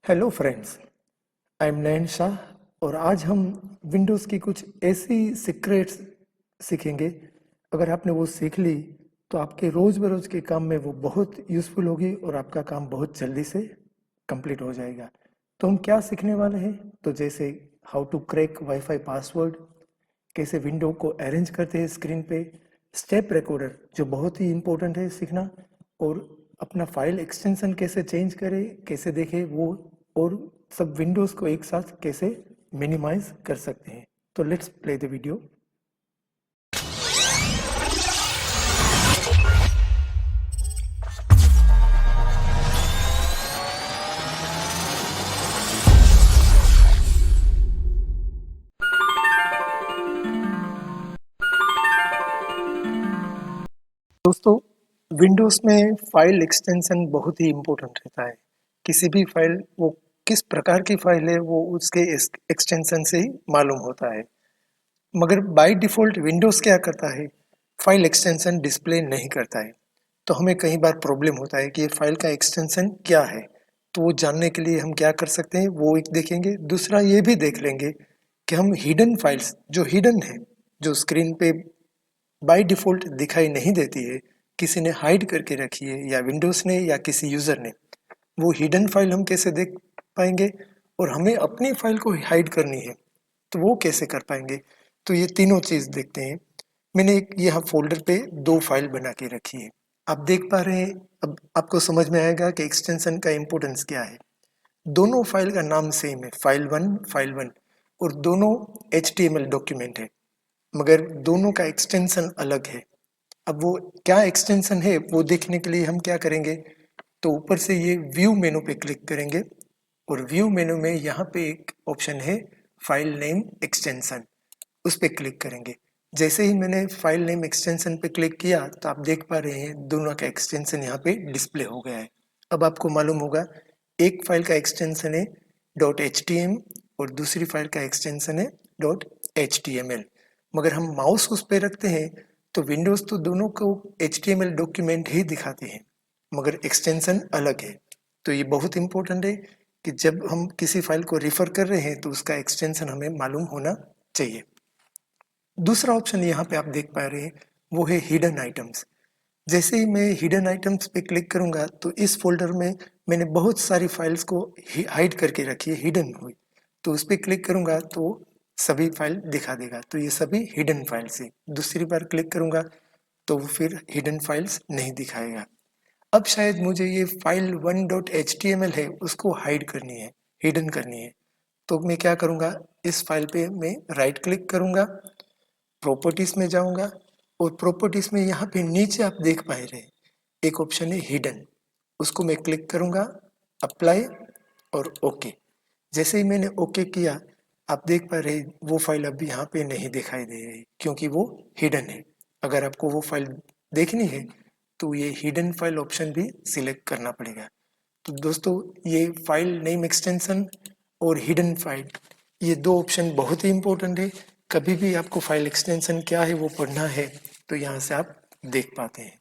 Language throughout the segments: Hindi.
हेलो फ्रेंड्स, आई एम नयन शाह और आज हम विंडोज़ की कुछ ऐसी सीक्रेट्स सीखेंगे। अगर आपने वो सीख ली तो आपके रोज़ बरोज़ के काम में वो बहुत यूज़फुल होगी और आपका काम बहुत जल्दी से कंप्लीट हो जाएगा। तो हम क्या सीखने वाले हैं? तो जैसे how to crack wifi password, कैसे विंडो को अरेंज करते हैं स्क्रीन पे, स्टेप रिकॉर्डर जो बहुत ही इम्पोर्टेंट है सीखना, और अपना फाइल एक्सटेंशन कैसे चेंज करें, कैसे देखें वो, और सब विंडोज़ को एक साथ कैसे मिनिमाइज कर सकते हैं। तो लेट्स प्ले द वीडियो। दोस्तों, विंडोज़ में फाइल एक्सटेंशन बहुत ही इम्पोर्टेंट रहता है। किसी भी फाइल, वो किस प्रकार की फाइल है वो उसके एक्सटेंशन से ही मालूम होता है। मगर बाय डिफ़ॉल्ट विंडोज़ क्या करता है, फाइल एक्सटेंशन डिस्प्ले नहीं करता है। तो हमें कई बार प्रॉब्लम होता है कि ये फाइल का एक्सटेंशन क्या है। तो वो जानने के लिए हम क्या कर सकते हैं वो एक देखेंगे। दूसरा ये भी देख लेंगे कि हम हिडन फाइल्स जो हिडन है, जो स्क्रीन पे बाय डिफ़ॉल्ट दिखाई नहीं देती है, किसी ने हाइड करके रखी है, या विंडोज़ ने या किसी यूज़र ने, वो हिडन फाइल हम कैसे देख पाएंगे। और हमें अपनी फाइल को हाइड करनी है तो वो कैसे कर पाएंगे। तो ये तीनों चीज़ देखते हैं। मैंने एक यहाँ फोल्डर पे दो फाइल बना के रखी है, आप देख पा रहे हैं। अब आपको समझ में आएगा कि एक्सटेंशन का इम्पोर्टेंस क्या है। दोनों फाइल का नाम सेम है, फाइल वन, और दोनों HTML डॉक्यूमेंट है, मगर दोनों का एक्सटेंशन अलग है। अब वो क्या एक्सटेंशन है वो देखने के लिए हम क्या करेंगे, तो ऊपर से ये व्यू मेनू पे क्लिक करेंगे, और व्यू मेनू में यहाँ पे एक ऑप्शन है फाइल नेम एक्सटेंशन, उस पर क्लिक करेंगे। जैसे ही मैंने फाइल नेम एक्सटेंशन पे क्लिक किया तो आप देख पा रहे हैं दोनों का एक्सटेंशन यहाँ पे डिस्प्ले हो गया है। अब आपको मालूम होगा एक फाइल का एक्सटेंशन है .htm और दूसरी फाइल का एक्सटेंशन है .html। मगर हम माउस उस पर रखते हैं तो विंडोज़ तो दोनों को HTML डॉक्यूमेंट ही दिखाते हैं, मगर एक्सटेंशन अलग है। तो ये बहुत इंपॉर्टेंट है कि जब हम किसी फाइल को रिफ़र कर रहे हैं तो उसका एक्सटेंशन हमें मालूम होना चाहिए। दूसरा ऑप्शन यहाँ पे आप देख पा रहे हैं वो है हिडन आइटम्स। जैसे ही मैं हिडन आइटम्स पे क्लिक करूंगा तो इस फोल्डर में मैंने बहुत सारी फाइल्स को हाइड करके रखी है, हिडन हुई। तो उस पर क्लिक करूंगा तो सभी फाइल दिखा देगा, तो ये सभी हिडन फाइल्स है। दूसरी बार क्लिक करूंगा तो वो फिर हिडन फाइल्स नहीं दिखाएगा। अब शायद मुझे ये फाइल 1.html है उसको हाइड करनी है, हिडन करनी है। तो मैं क्या करूंगा, इस फाइल पे मैं राइट क्लिक करूंगा, प्रॉपर्टीज में जाऊंगा, और प्रॉपर्टीज में यहाँ पे नीचे आप देख पा रहे हैं एक ऑप्शन है हिडन, उसको मैं क्लिक करूंगा, अप्लाई और ओके। जैसे ही मैंने ओके किया आप देख पा रहे वो फाइल अभी यहाँ पे नहीं दिखाई दे रही क्योंकि वो हिडन है। अगर आपको वो फाइल देखनी है तो ये हिडन फाइल ऑप्शन भी सिलेक्ट करना पड़ेगा। तो दोस्तों, ये फाइल नेम एक्सटेंशन और हिडन फाइल, ये दो ऑप्शन बहुत ही इंपॉर्टेंट है। कभी भी आपको फाइल एक्सटेंशन क्या है वो पढ़ना है तो यहाँ से आप देख पाते हैं।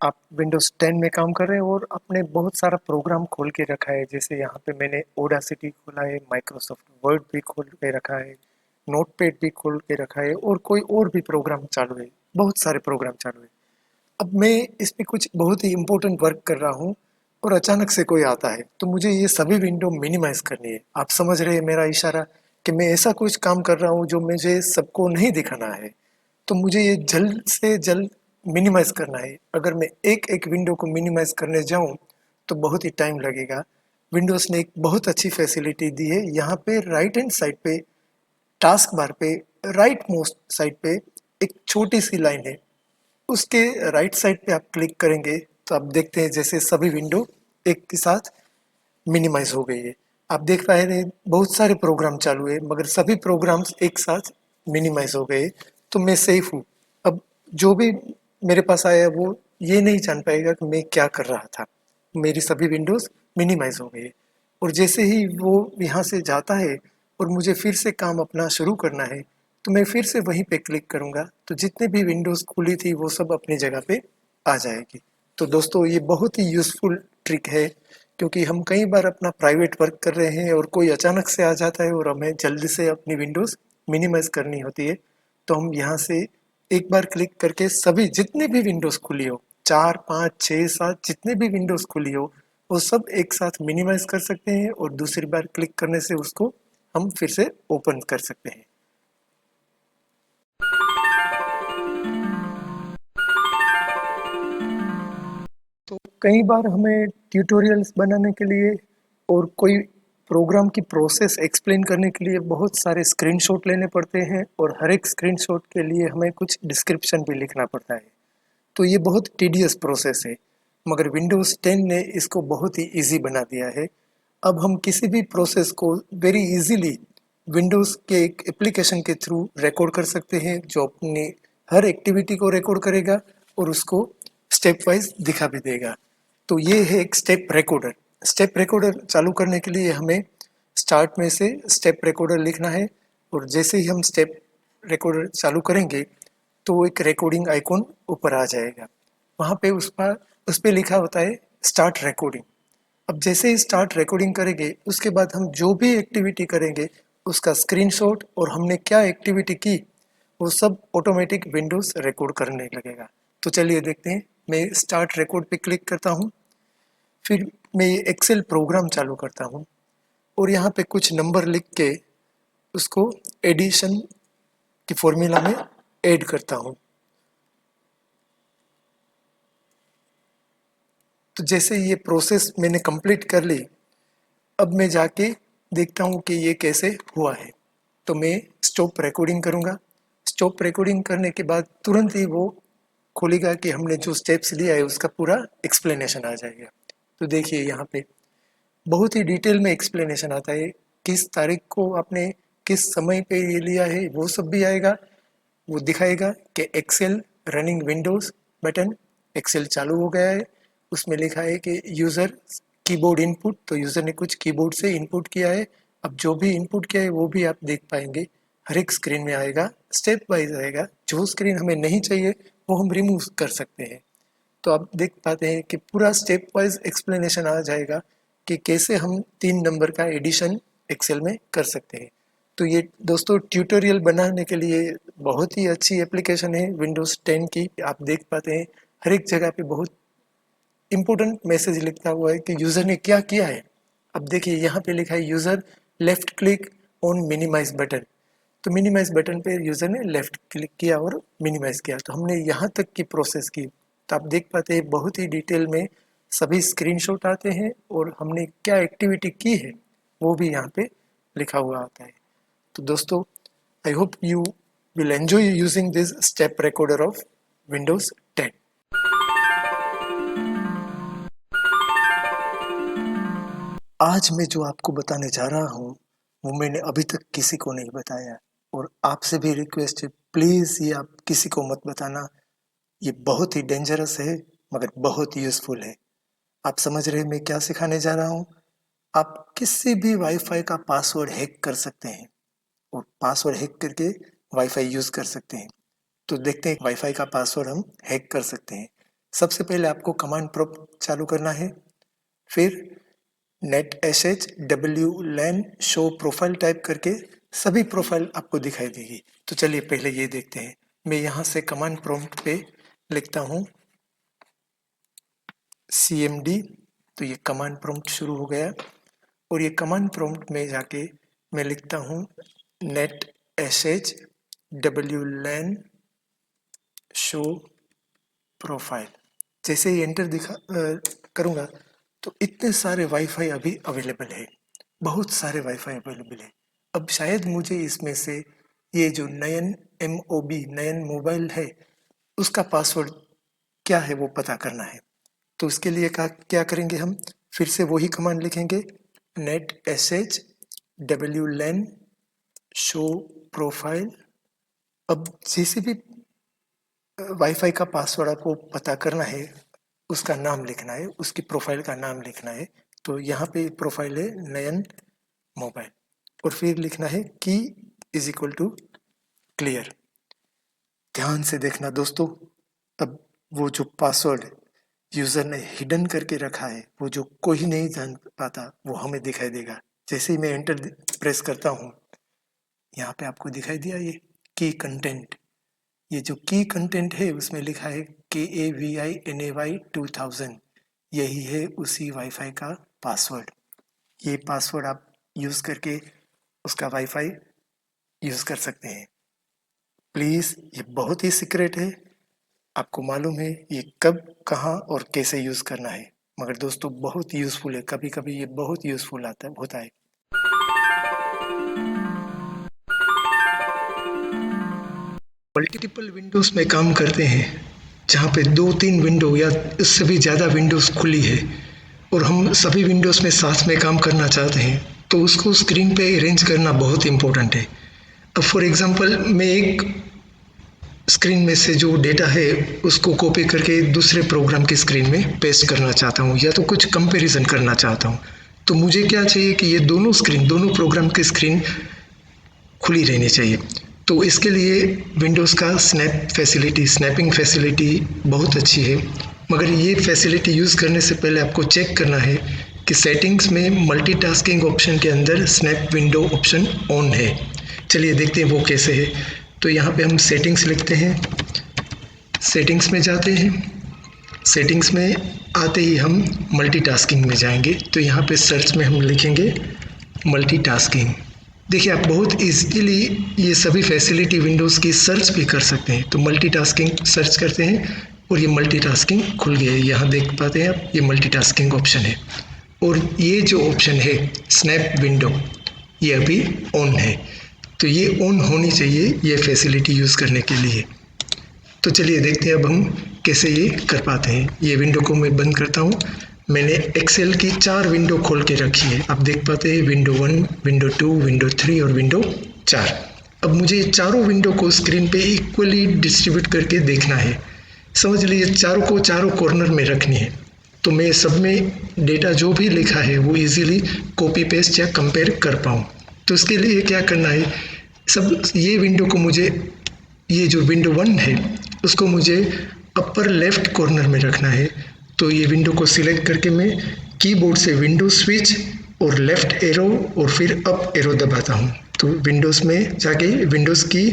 आप विंडोज 10 में काम कर रहे हैं और आपने बहुत सारा प्रोग्राम खोल के रखा है। जैसे यहाँ पे मैंने ओडासिटी खोला है, माइक्रोसॉफ्ट वर्ड भी खोल के रखा है, नोटपैड भी खोल के रखा है, और कोई और भी प्रोग्राम चालू है, बहुत सारे प्रोग्राम चालू है। अब मैं इस पे कुछ बहुत ही इम्पोर्टेंट वर्क कर रहा हूँ और अचानक से कोई आता है तो मुझे ये सभी विंडो मिनिमाइज करनी है। आप समझ रहे हैं मेरा इशारा, कि मैं ऐसा कुछ काम कर रहा हूँ जो मुझे सबको नहीं दिखाना है। तो मुझे ये जल्द से जल्द मिनिमाइज करना है। अगर मैं एक एक विंडो को मिनिमाइज करने जाऊँ तो बहुत ही टाइम लगेगा। विंडोज़ ने एक बहुत अच्छी फैसिलिटी दी है, यहाँ पे राइट हैंड साइड पे टास्क बार पे राइट मोस्ट साइड पे एक छोटी सी लाइन है, उसके राइट साइड पे आप क्लिक करेंगे तो आप देखते हैं जैसे सभी विंडो एक के साथ मिनिमाइज हो गई है। आप देख पा रहे हैं बहुत सारे प्रोग्राम चालू है मगर सभी प्रोग्राम्स एक साथ मिनिमाइज हो गए। तो मैं सेफ हूँ। अब जो भी मेरे पास आया वो ये नहीं जान पाएगा कि मैं क्या कर रहा था। मेरी सभी विंडोज मिनिमाइज हो गई, और जैसे ही वो यहाँ से जाता है और मुझे फिर से काम अपना शुरू करना है तो मैं फिर से वहीं पे क्लिक करूँगा तो जितने भी विंडोज़ खुली थी वो सब अपनी जगह पे आ जाएगी। तो दोस्तों ये बहुत ही यूज़फुल ट्रिक है, क्योंकि हम कई बार अपना प्राइवेट वर्क कर रहे हैं और कोई अचानक से आ जाता है और हमें जल्दी से अपनी विंडोज़ मिनिमाइज़ करनी होती है। तो हम यहाँ से एक बार क्लिक करके सभी जितनी भी विंडोज़ खुली हो, 4, 5, 6, 7 जितने भी विंडोज़ खुली हो, वो सब एक साथ मिनिमाइज़ कर सकते हैं और दूसरी बार क्लिक करने से उसको हम फिर से ओपन कर सकते हैं। तो कई बार हमें ट्यूटोरियल्स बनाने के लिए और कोई प्रोग्राम की प्रोसेस एक्सप्लेन करने के लिए बहुत सारे स्क्रीनशॉट लेने पड़ते हैं और हर एक स्क्रीनशॉट के लिए हमें कुछ डिस्क्रिप्शन भी लिखना पड़ता है। तो ये बहुत टीडियस प्रोसेस है, मगर विंडोज़ 10 ने इसको बहुत ही ईज़ी बना दिया है। अब हम किसी भी प्रोसेस को वेरी ईज़िली विंडोज़ के एक एप्लीकेशन के थ्रू रिकॉर्ड कर सकते हैं, जो अपनी हर एक्टिविटी को रिकॉर्ड करेगा और उसको स्टेप वाइज दिखा भी देगा। तो ये है एक स्टेप रिकॉर्डर। स्टेप रिकॉर्डर चालू करने के लिए हमें स्टार्ट में से स्टेप रिकॉर्डर लिखना है और जैसे ही हम स्टेप रिकॉर्डर चालू करेंगे तो एक रिकॉर्डिंग आइकॉन ऊपर आ जाएगा। वहाँ पे उस पे लिखा होता है स्टार्ट रिकॉर्डिंग। अब जैसे ही स्टार्ट रिकॉर्डिंग करेंगे उसके बाद हम जो भी एक्टिविटी करेंगे उसका स्क्रीनशॉट और हमने क्या एक्टिविटी की वो सब ऑटोमेटिक विंडोज रिकॉर्ड करने लगेगा। तो चलिए देखते हैं। मैं स्टार्ट रिकॉर्ड पे क्लिक करता हूँ, फिर मैं ये एक्सेल प्रोग्राम चालू करता हूँ और यहाँ पे कुछ नंबर लिख के उसको एडिशन की फॉर्मूला में ऐड करता हूँ। तो जैसे ये प्रोसेस मैंने कंप्लीट कर ली, अब मैं जाके देखता हूँ कि ये कैसे हुआ है। तो मैं स्टॉप रिकॉर्डिंग करूँगा। स्टॉप रिकॉर्डिंग करने के बाद तुरंत ही वो खोलेगा कि हमने जो स्टेप्स लिया है उसका पूरा एक्सप्लेनेशन आ जाएगा। तो देखिए यहाँ पे बहुत ही डिटेल में एक्सप्लेनेशन आता है, किस तारीख को आपने किस समय पे ये लिया है वो सब भी आएगा। वो दिखाएगा कि Excel running Windows button Excel चालू हो गया है। उसमें लिखा है कि यूज़र कीबोर्ड इनपुट, तो यूज़र ने कुछ कीबोर्ड से इनपुट किया है। अब जो भी इनपुट किया है वो भी आप देख पाएंगे, हर एक स्क्रीन में आएगा, स्टेप वाइज आएगा। जो स्क्रीन हमें नहीं चाहिए वो हम रिमूव कर सकते हैं। तो आप देख पाते हैं कि पूरा स्टेप वाइज एक्सप्लेनेशन आ जाएगा कि कैसे हम 3 नंबर का एडिशन एक्सेल में कर सकते हैं। तो ये दोस्तों ट्यूटोरियल बनाने के लिए बहुत ही अच्छी एप्लीकेशन है विंडोज़ 10 की। आप देख पाते हैं हर एक जगह पे बहुत इंपॉर्टेंट मैसेज लिखा हुआ है कि यूज़र ने क्या किया है। अब देखिए यहाँ पे लिखा है user left click on minimize button. तो मिनिमाइज बटन पे यूज़र ने लेफ्ट क्लिक किया और मिनिमाइज किया, तो हमने यहाँ तक की प्रोसेस की। तो आप देख पाते हैं बहुत ही डिटेल में सभी स्क्रीनशॉट आते हैं और हमने क्या एक्टिविटी की है वो भी यहाँ पे लिखा हुआ आता है। तो दोस्तों, I hope you will enjoy using this step recorder of Windows 10। आज मैं जो आपको बताने जा रहा हूँ वो मैंने अभी तक किसी को नहीं बताया और आपसे भी रिक्वेस्ट है, प्लीज़ ये आप किसी को मत बताना। ये बहुत ही डेंजरस है मगर बहुत यूज़फुल है। आप समझ रहे हैं मैं क्या सिखाने जा रहा हूँ? आप किसी भी वाईफ़ाई का पासवर्ड हैक कर सकते हैं और पासवर्ड हैक करके वाईफ़ाई यूज़ कर सकते हैं। तो देखते हैं वाईफ़ाई का पासवर्ड हम हैक कर सकते हैं। सबसे पहले आपको कमांड प्रॉम्प्ट चालू करना है, फिर net S H W LAN show profile type करके सभी प्रोफाइल आपको दिखाई देगी। तो चलिए पहले ये देखते हैं। मैं यहाँ से कमांड प्रॉम्प्ट पे लिखता हूँ cmd। तो ये कमांड प्रॉम्प्ट शुरू हो गया और ये कमांड प्रॉम्प्ट में जाके मैं लिखता हूँ net S H W LAN show profile. जैसे ही एंटर करूँगा तो इतने सारे वाईफाई अभी अवेलेबल है, बहुत सारे वाईफाई अवेलेबल है। अब शायद मुझे इसमें से ये जो नयन नयन मोबाइल है उसका पासवर्ड क्या है वो पता करना है। तो उसके लिए क्या करेंगे, हम फिर से वही कमांड लिखेंगे net S H W LAN show profile. अब जैसे भी वाईफाई का पासवर्ड आपको पता करना है उसका नाम लिखना है, उसकी प्रोफाइल का नाम लिखना है। तो यहाँ पे प्रोफाइल है नयन मोबाइल और फिर लिखना है की इज इक्वल टू क्लियर। ध्यान से देखना दोस्तों, अब वो जो पासवर्ड यूज़र ने हिडन करके रखा है, वो जो कोई नहीं जान पाता, वो हमें दिखाई देगा। जैसे ही मैं एंटर प्रेस करता हूँ, यहाँ पे आपको दिखाई दिया ये की कंटेंट। ये जो की कंटेंट है उसमें लिखा है KAVINAY 2000। यही है उसी वाईफाई का पासवर्ड। ये पासवर्ड आप यूज़ करके उसका वाईफाई यूज़ कर सकते हैं। प्लीज़, ये बहुत ही सीक्रेट है। आपको मालूम है ये कब, कहाँ और कैसे यूज़ करना है, मगर दोस्तों बहुत यूज़फुल है। कभी कभी ये बहुत यूज़फुल होता है। मल्टीपल विंडोज़ में काम करते हैं, जहाँ पे 2-3 विंडो या इससे भी ज़्यादा विंडोज़ खुली है और हम सभी विंडोज़ में साथ में काम करना चाहते हैं, तो उसको स्क्रीन पे अरेंज करना बहुत इम्पोर्टेंट है। अब फॉर एग्ज़ाम्पल मैं एक स्क्रीन में से जो डेटा है उसको कॉपी करके दूसरे प्रोग्राम की स्क्रीन में पेस्ट करना चाहता हूँ, या तो कुछ कंपैरिजन करना चाहता हूँ। तो मुझे क्या चाहिए कि ये दोनों प्रोग्राम की स्क्रीन खुली रहनी चाहिए। तो इसके लिए विंडोज़ का स्नैपिंग फैसिलिटी बहुत अच्छी है, मगर ये फैसिलिटी यूज़ करने से पहले आपको चेक करना है कि सेटिंग्स में मल्टीटास्किंग ऑप्शन के अंदर स्नैप विंडो ऑप्शन ऑन है। चलिए देखते हैं वो कैसे है। तो यहाँ पे हम सेटिंग्स लिखते हैं, सेटिंग्स में जाते हैं, सेटिंग्स में आते ही हम मल्टीटास्किंग में जाएंगे। तो यहाँ पे सर्च में हम लिखेंगे मल्टीटास्किंग। देखिए आप बहुत इजीली ये सभी फैसिलिटी विंडोज़ की सर्च भी कर सकते हैं। तो मल्टीटास्किंग सर्च करते हैं और ये मल्टीटास्किंग खुल गया है। यहाँ देख पाते हैं आप, ये मल्टीटास्किंग ऑप्शन है और ये जो ऑप्शन है स्नैप विंडो, ये अभी ऑन है। तो ये ऑन होनी चाहिए ये फैसिलिटी यूज़ करने के लिए। तो चलिए देखते हैं अब हम कैसे ये कर पाते हैं। ये विंडो को मैं बंद करता हूँ। मैंने एक्सेल की 4 विंडो खोल के रखी है। आप देख पाते हैं विंडो 1, विंडो 2, विंडो 3 और विंडो 4। अब मुझे चारों विंडो को स्क्रीन पे इक्वली डिस्ट्रीब्यूट करके देखना है। समझ लीजिए चारों को चारों कॉर्नर में रखनी है। तो मैं सब में डेटा जो भी लिखा है वो इजीली कॉपी पेस्ट या कंपेयर कर पाऊँ। तो इसके लिए क्या करना है, सब ये विंडो को मुझे, ये जो विंडो 1 है उसको मुझे अपर लेफ्ट कॉर्नर में रखना है। तो ये विंडो को सिलेक्ट करके मैं कीबोर्ड से विंडो स्विच और लेफ्ट एरो और फिर अप एरो दबाता हूँ। तो विंडोज़ में जाके विंडोज़ की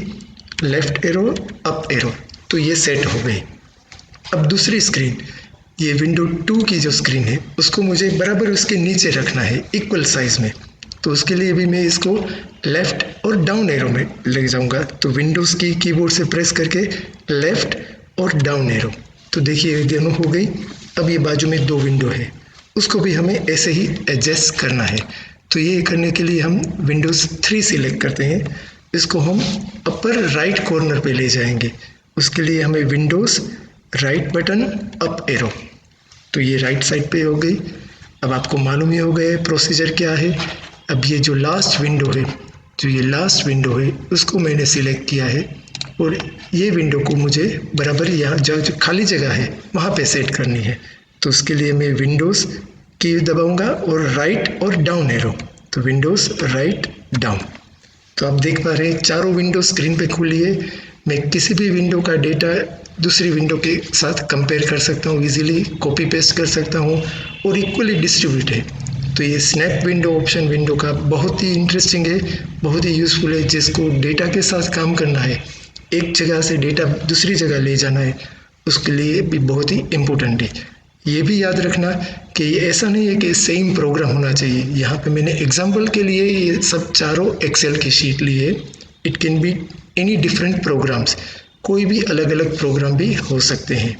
लेफ्ट एरो अप एरो, तो ये सेट हो गई। अब दूसरी स्क्रीन, ये विंडो 2 की जो स्क्रीन है उसको मुझे बराबर उसके नीचे रखना है इक्वल साइज़ में। तो उसके लिए भी मैं इसको लेफ़्ट और डाउन एरो में ले जाऊंगा। तो विंडोज़ की कीबोर्ड से प्रेस करके लेफ़्ट और डाउन एरो, तो देखिए ये दोनों हो गई। अब ये बाजू में 2 विंडो है, उसको भी हमें ऐसे ही एडजस्ट करना है। तो ये करने के लिए हम विंडोज़ 3 सिलेक्ट करते हैं, इसको हम अपर राइट कॉर्नर पे ले जाएंगे। उसके लिए हमें Windows right button up arrow, तो ये राइट साइड पे हो गई। अब आपको मालूम ही हो गया प्रोसीजर क्या है। अब ये जो लास्ट विंडो है, जो ये लास्ट विंडो है उसको मैंने सिलेक्ट किया है और ये विंडो को मुझे बराबर यहाँ जो खाली जगह है वहाँ पे सेट करनी है। तो उसके लिए मैं विंडोज़ की दबाऊंगा और राइट और डाउन एरो, तो विंडोज़ राइट डाउन। तो आप देख पा रहे हैं चारों विंडो स्क्रीन पे खुली है। मैं किसी भी विंडो का डेटा दूसरी विंडो के साथ कंपेयर कर सकता हूँ, इजीली कॉपी पेस्ट कर सकता हूँ और इक्वली डिस्ट्रीब्यूट है। तो ये स्नैप विंडो ऑप्शन विंडो का बहुत ही इंटरेस्टिंग है, बहुत ही यूज़फुल है। जिसको डेटा के साथ काम करना है, एक जगह से डेटा दूसरी जगह ले जाना है, उसके लिए भी बहुत ही इम्पोर्टेंट है। ये भी याद रखना कि ये ऐसा नहीं है कि सेम प्रोग्राम होना चाहिए। यहाँ पे मैंने एग्जांपल के लिए ये सब चारों एक्सेल की शीट ली है। It can be any different programs, कोई भी अलग अलग प्रोग्राम भी हो सकते हैं।